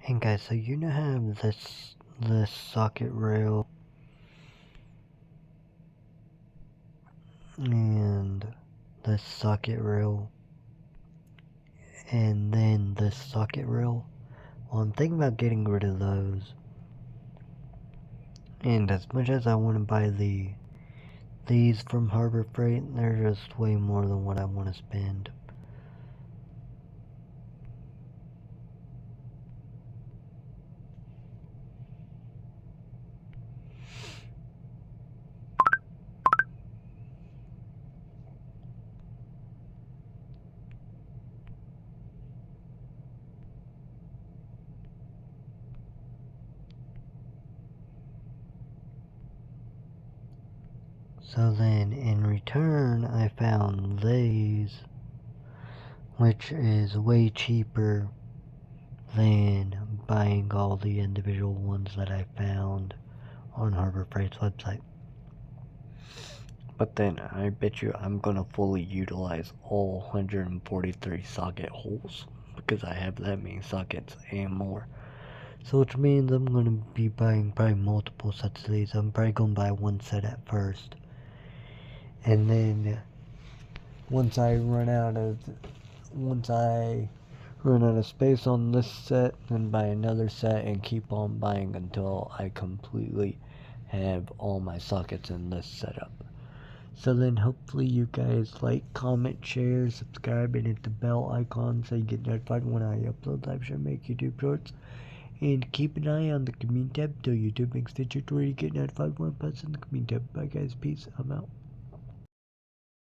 And guys, so you know how this socket rail and this socket rail and then this socket rail? Well, I'm thinking about getting rid of those. And as much as I want to buy these from Harbor Freight, they're just way more than what I want to spend. So then in return, I found these, which is way cheaper than buying all the individual ones that I found on Harbor Freight's website. But then I bet you I'm gonna fully utilize all 143 socket holes because I have that many sockets and more. So which means I'm gonna be buying probably multiple sets of these. I'm probably gonna buy one set at first. And then once I run out of space on this set, then buy another set and keep on buying until I completely have all my sockets in this setup. So then hopefully you guys like, comment, share, subscribe, and hit the bell icon so you get notified when I upload live show, make YouTube shorts. And keep an eye on the community tab till YouTube makes the tutorial to get notified when I post in the community tab. Bye guys, peace, I'm out.